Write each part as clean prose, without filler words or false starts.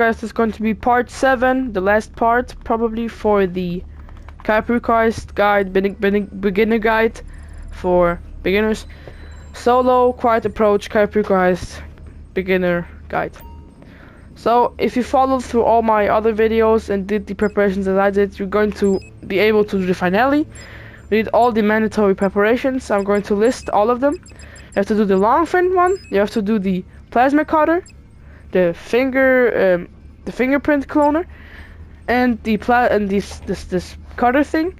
guys, this is going to be part 7, the last part, probably, for the Cayo Heist guide, beginner guide for beginners. Solo, quiet approach, Cayo Heist beginner guide. So, if you followed through all my other videos and did the preparations that I did, you're going to be able to do the finale. We did all the mandatory preparations. I'm going to list all of them. You have to do the long fin one, you have to do the plasma cutter, the fingerprint cloner, and this cutter thing.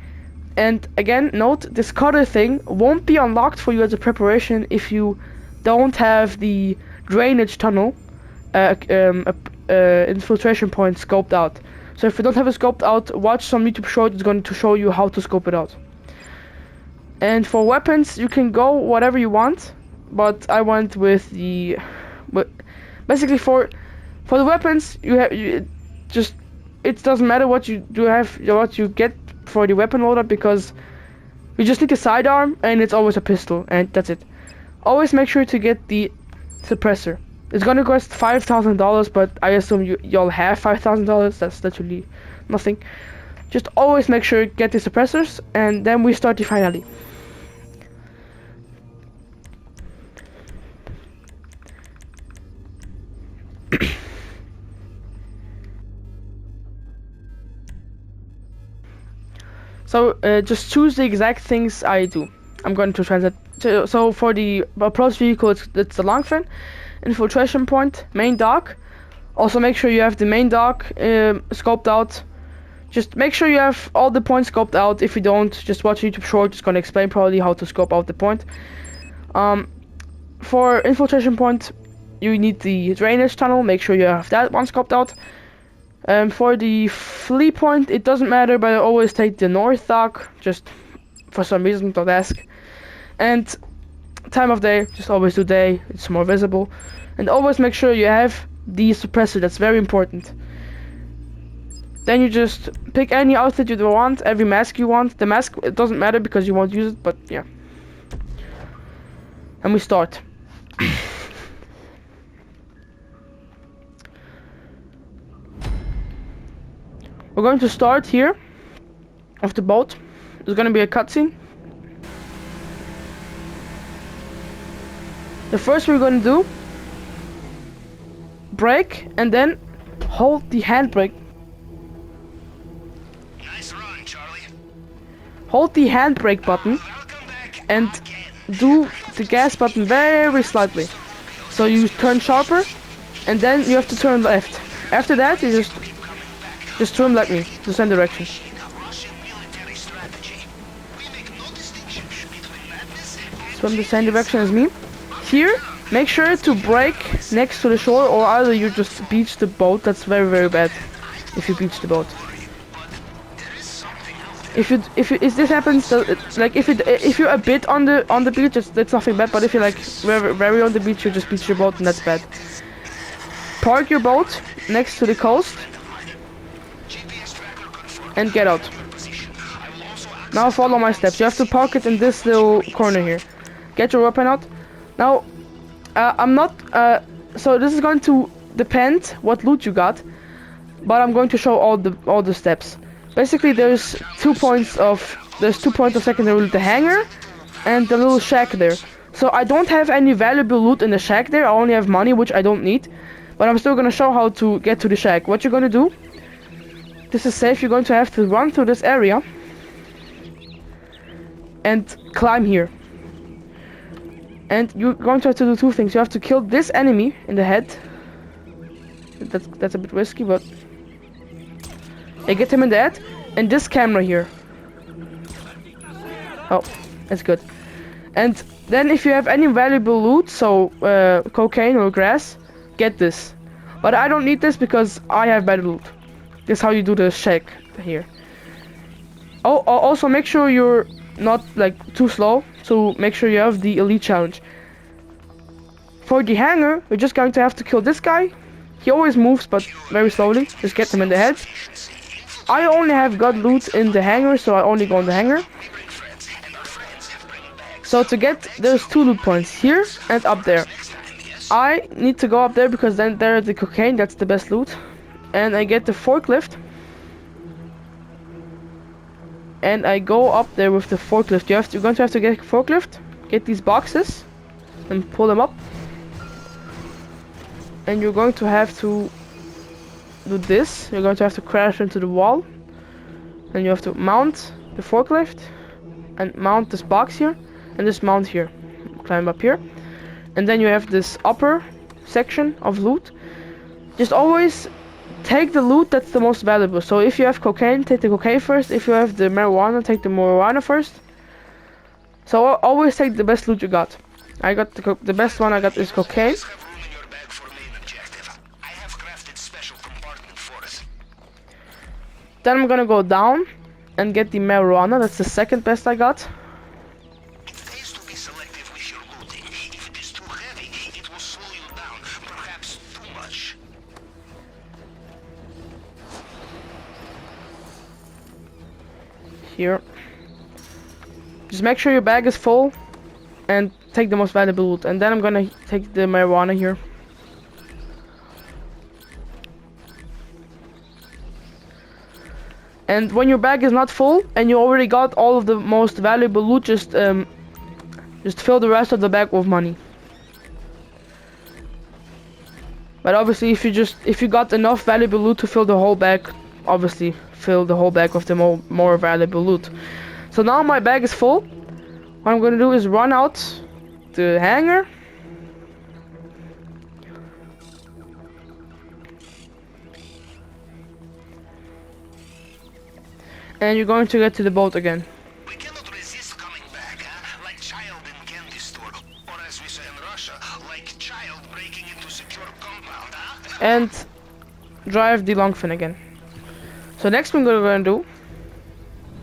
And again, note, this cutter thing won't be unlocked for you as a preparation if you don't have the drainage tunnel infiltration point scoped out. So if you don't have it scoped out, watch some YouTube short. It's going to show you how to scope it out. And for weapons, you can go whatever you want, but I went with the basically for the weapons it doesn't matter what you get for the weapon loadout, because you just need a sidearm and it's always a pistol, and that's it. Always make sure to get the suppressor. It's gonna cost $5,000, but I assume y'all have $5,000. That's literally nothing. Just always make sure you get the suppressors, and then we start the finale. So just choose the exact things I do. I'm going to translate. So for the approach vehicle, it's the long fin, infiltration point, main dock. Also make sure you have the main dock scoped out. Just make sure you have all the points scoped out. If you don't, just watch a YouTube short. It's going to explain probably how to scope out the point. For infiltration point, you need the drainage tunnel. Make sure you have that one scoped out. For the flee point, it doesn't matter, but I always take the north dock, just for some reason, don't ask. And time of day, just always do day, it's more visible. And always make sure you have the suppressor, that's very important. Then you just pick any outfit you want, every mask you want. The mask, it doesn't matter because you won't use it, but yeah. And we start. We're going to start here, off the boat. There's going to be a cutscene. The first we're going to do, brake, and then hold the handbrake. Nice run, Charlie. Hold the handbrake button and do the gas button very slightly. So you turn sharper, and then you have to turn left. After that, you just turn like me, the same direction. Swim the same direction as me. Here, make sure to brake next to the shore, or either you just beach the boat. That's very bad if you beach the boat. If this happens, like if you're a bit on the beach, that's nothing bad. But if you're like very on the beach, you just beach your boat, and that's bad. Park your boat next to the coast and get out. Now follow my steps. You have to park it in this little corner here. Get your weapon out. Now, I'm not. So this is going to depend what loot you got, but I'm going to show all the steps. Basically, there's 2 points of secondary loot: the hangar and the little shack there. So I don't have any valuable loot in the shack there. I only have money, which I don't need. But I'm still gonna show how to get to the shack. What you're gonna do? This is safe. You're going to have to run through this area and climb here. And you're going to have to do 2 things. You have to kill this enemy in the head. That's a bit risky, but yeah, get him in the head. And this camera here. Oh, that's good. And then if you have any valuable loot, so cocaine or grass, get this. But I don't need this because I have better loot. This is how you do the shack here. Oh, also make sure you're not like too slow, so make sure you have the elite challenge. For the hangar, you're just going to have to kill this guy. He always moves, but very slowly. Just get him in the head. I only have got loot in the hangar, so I only go in the hangar. So to get, there's 2 loot points, here and up there. I need to go up there because then there's the cocaine, that's the best loot. and I get the forklift. And I go up there with the forklift. You're going to have to get a forklift, get these boxes, and pull them up. And you're going to have to do this. You're going to have to crash into the wall. And you have to mount the forklift, and mount this box here, and this mount here. Climb up here. And then you have this upper section of loot. Just always take the loot that's the most valuable. So if you have cocaine, take the cocaine first. If you have the marijuana, take the marijuana first. So always take the best loot you got. I got the best one I got is cocaine. Then I'm gonna go down and get the marijuana. That's the second best I got. Here. Just make sure your bag is full and take the most valuable loot. And then I'm gonna take the marijuana here. And when your bag is not full and you already got all of the most valuable loot, just fill the rest of the bag with money. But obviously, if you got enough valuable loot to fill the whole bag, obviously fill the whole bag with the more valuable loot. So now my bag is full. What I'm gonna do is run out the hangar. And you're going to get to the boat again. We cannot resist coming back, like child in candy store, or as we say in Russia, like child breaking into secure compound, And drive the long fin again. So next thing we're gonna do,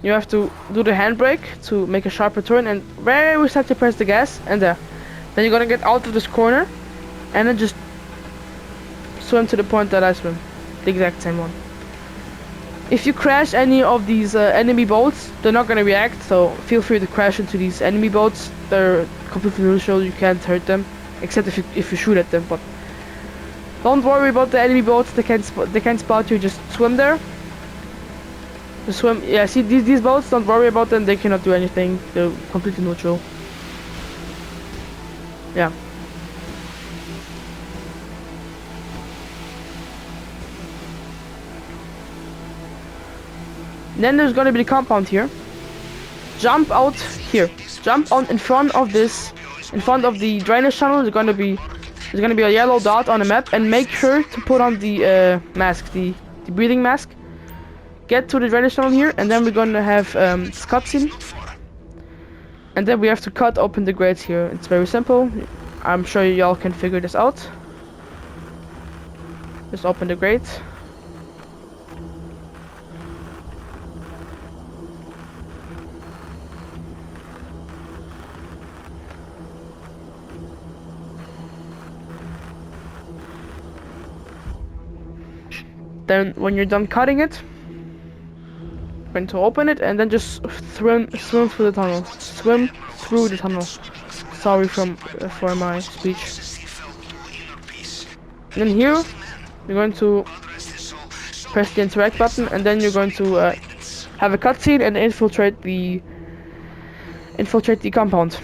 you have to do the handbrake to make a sharper turn, and very slightly press the gas, and there. Then you're gonna get out of this corner, and then just swim to the point that I swim, the exact same one. If you crash any of these enemy boats, they're not gonna react, so feel free to crash into these enemy boats. They're completely neutral, you can't hurt them, except if you shoot at them. But don't worry about the enemy boats, they can't spot you. Just swim there. Just swim. Yeah, see these boats, don't worry about them, they cannot do anything. They're completely neutral. Yeah. Then there's gonna be the compound here. Jump out here. Jump on in front of this, in front of the drainage tunnel. There's gonna be a yellow dot on the map, and make sure to put on the mask, the breathing mask. Get to the drainage tunnel here, and then we're gonna have this cutscene. And then we have to cut open the grates here. It's very simple. I'm sure y'all can figure this out. Just open the grate. Then when you're done cutting it, you're going to open it, and then just swim through the tunnel. Swim through the tunnel. Sorry for my speech. And then here, you're going to press the interact button, and then you're going to have a cutscene and infiltrate the compound.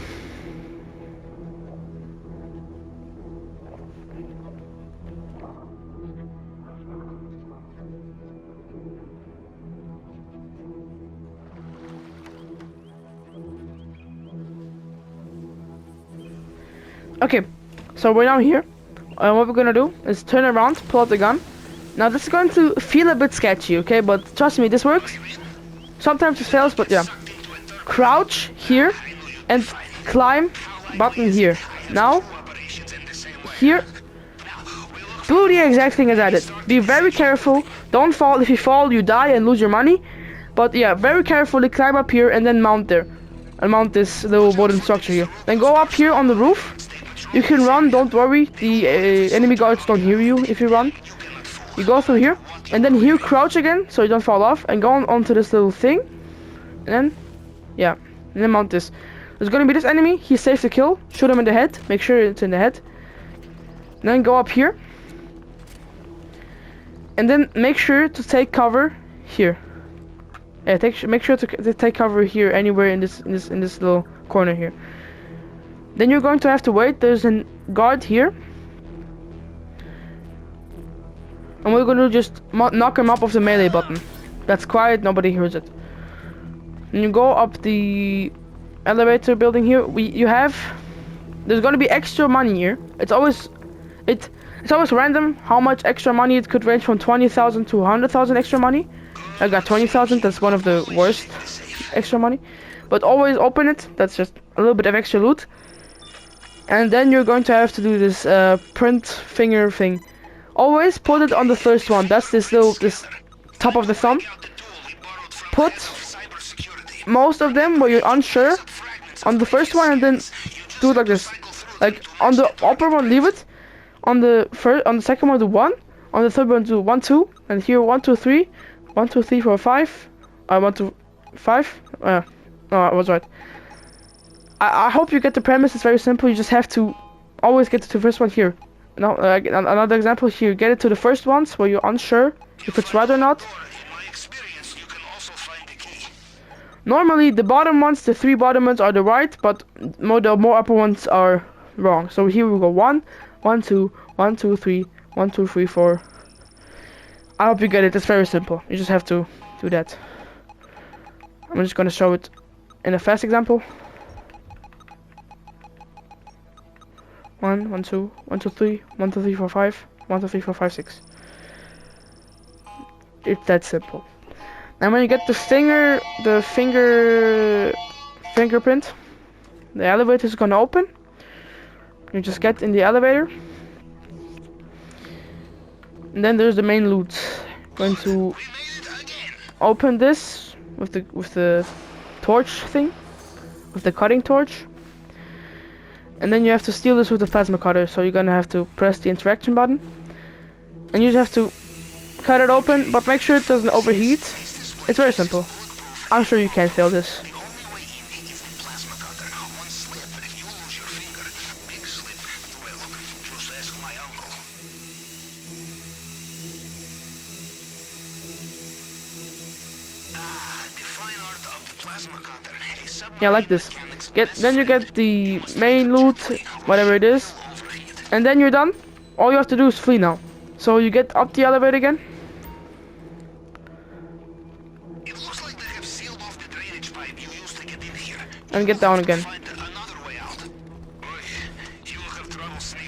Okay, so we're now here. What we're gonna do is turn around, pull out the gun. Now this is going to feel a bit sketchy, okay? But trust me, this works. Sometimes it fails, but yeah. Crouch here and climb button here. Now, here. Do the exact thing as I did. Be very careful. Don't fall. If you fall, you die and lose your money. But yeah, very carefully climb up here and then mount there. And mount this little wooden structure here. Then go up here on the roof. You can run, don't worry. The enemy guards don't hear you if you run. You go through here, and then here crouch again, so you don't fall off, and go onto this little thing. And then, yeah, and then mount this. There's gonna be this enemy, he's safe to kill. Shoot him in the head, make sure it's in the head. And then go up here. And then make sure to take cover here. Yeah, make sure to take cover here, anywhere in this little corner here. Then you're going to have to wait. There's a guard here, and we're going to just knock him up with the melee button. That's quiet, nobody hears it. And you go up the elevator building here. There's going to be extra money here. It's always random how much extra money. It could range from 20,000 to 100,000 extra money. I got 20,000. That's one of the worst extra money. But always open it. That's just a little bit of extra loot. And then you're going to have to do this print finger thing. Always put it on the first one. That's this top of the thumb. Put most of them where you're unsure on the first one, and then do it like this. Like on the upper one, leave it. On the second one, do 1. On the third one, do 1, 2. And here 1, 2, 3. 1, 2, 3, 4, 5. 1, 2, 5. No, I was right. I hope you get the premise. It's very simple. You just have to always get to the first one here. Now, another example here. Get it to the first ones where you're unsure if it's right or not. Normally, the bottom ones, the 3 bottom ones are the right, but the more upper ones are wrong. So here we go 1, 1, 2, 1, 2, 3, 1, 2, 3, 4. I hope you get it. It's very simple. You just have to do that. I'm just gonna show it in a fast example. 1, 1, 2, 1, 2, 3, 1, 2, 3, 4, 5, 1, 2, 3, 4, 5, 6. It's that simple. And when you get the fingerprint, the elevator is gonna open. You just get in the elevator. And then there's the main loot. Going to open this with the torch thing, with the cutting torch. And then you have to steal this with the plasma cutter, so you're gonna have to press the interaction button. And you just have to cut it open, but make sure it doesn't overheat. It's very simple. I'm sure you can't fail this. Yeah, like this. Then you get the main loot, whatever it is, and then you're done. All you have to do is flee now. So you get up the elevator again. It looks like they have sealed off the drainage pipe you used to get in here. And get down again.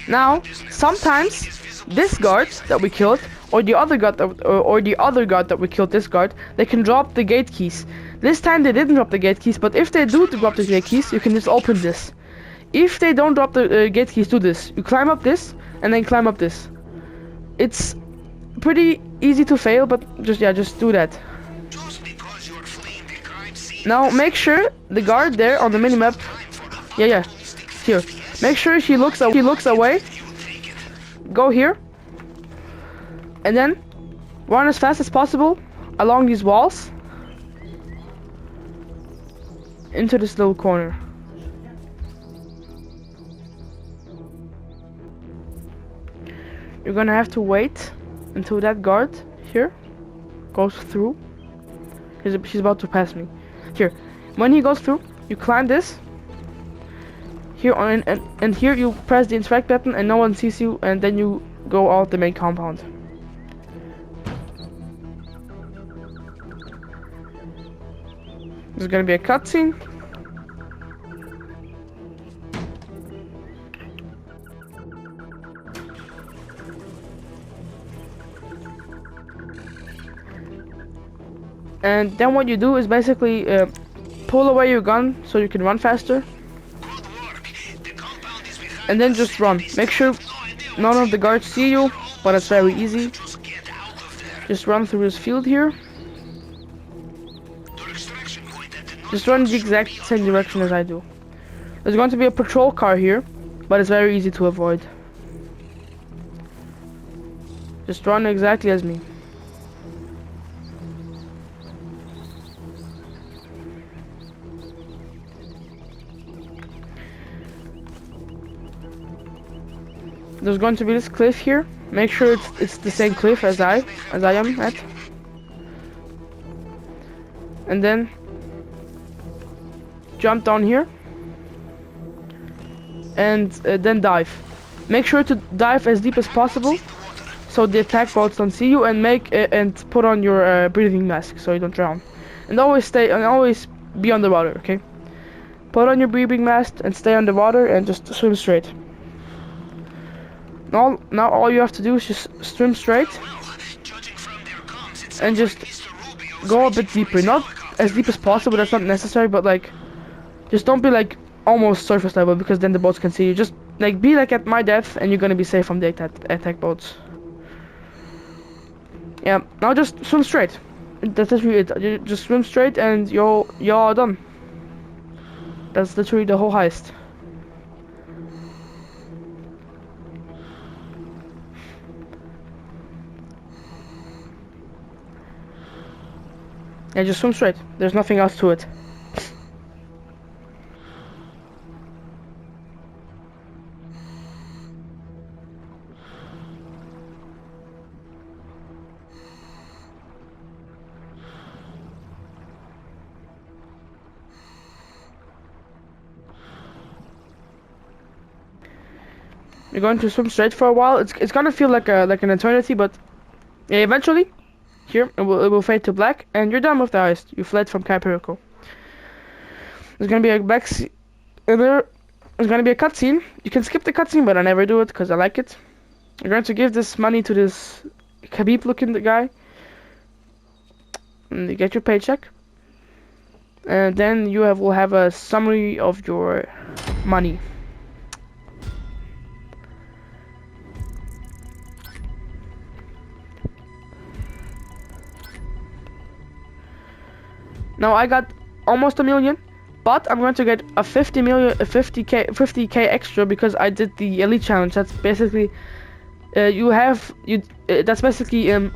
Now, sometimes this guard that we killed, or the other guard that we killed, this guard, they can drop the gate keys. This time they didn't drop the gate keys, but if they do drop the gate keys, you can just open this. If they don't drop the gate keys, do this. You climb up this, and then climb up this. It's pretty easy to fail, but just do that. Now make sure the guard there on the minimap, here. Make sure he looks away. Go here, and then run as fast as possible along these walls into this little corner. You're gonna have to wait until that guard here goes through. She's about to pass me. Here, when he goes through, you climb this. Here on and here you press the interact button and no one sees you, and then you go out the main compound. There's gonna be a cutscene. And then what you do is basically pull away your gun so you can run faster. And then just run. Make sure none of the guards see you, but it's very easy. Just run through this field here. Just run the exact same direction as I do. There's going to be a patrol car here, but it's very easy to avoid. Just run exactly as me. There's going to be this cliff here. Make sure it's the same cliff as I am at. And then jump down here. And then dive. Make sure to dive as deep as possible, so the attack boats don't see you, and put on your breathing mask so you don't drown. And always be underwater, okay? Put on your breathing mask and stay underwater and just swim straight. Now all you have to do is just swim straight and just go a bit deeper. Not as deep as possible, that's not necessary, but like, just don't be like almost surface level, because then the boats can see you. Just like be like at my depth and you're gonna be safe from the attack boats. Yeah, now just swim straight. That's literally it. You just swim straight and you're done. That's literally the whole heist. Yeah, just swim straight. There's nothing else to it. You're going to swim straight for a while. It's gonna feel like an eternity, but yeah, eventually, here it will fade to black, and you're done with the heist. You fled from Cayo. There's gonna be a there's gonna be a cutscene. You can skip the cutscene, but I never do it because I like it. You're going to give this money to this Khabib-looking guy, and you get your paycheck, and then you will have a summary of your money. Now I got almost 1 million, but I'm going to get a 50k extra because I did the elite challenge. That's basically that's basically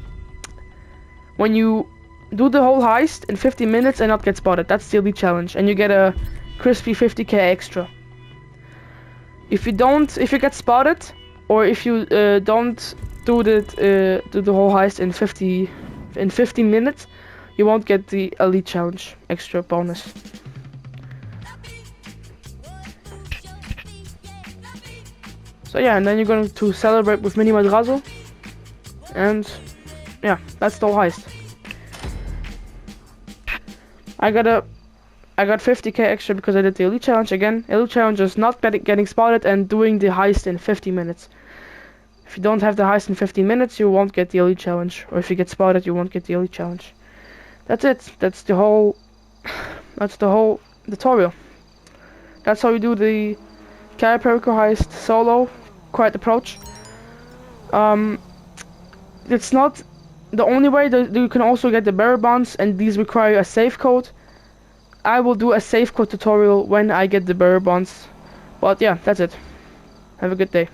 when you do the whole heist in 50 minutes and not get spotted. That's the elite challenge, and you get a crispy 50k extra. If you get spotted, or if you don't do the whole heist in 15 minutes, you won't get the elite challenge extra bonus. So yeah, and then you're going to celebrate with Mini Madrazo, and yeah, that's the whole heist. I got 50k extra because I did the elite challenge. Again, elite challenge is not getting spotted and doing the heist in 50 minutes. If you don't have the heist in 15 minutes, you won't get the elite challenge, or if you get spotted, you won't get the elite challenge. That's it. That's the whole tutorial. That's how you do the Cayo heist solo. Quite approach. It's not the only way. You can also get the bearer bonds, and these require a safe code. I will do a safe code tutorial when I get the bearer bonds. But yeah, that's it. Have a good day.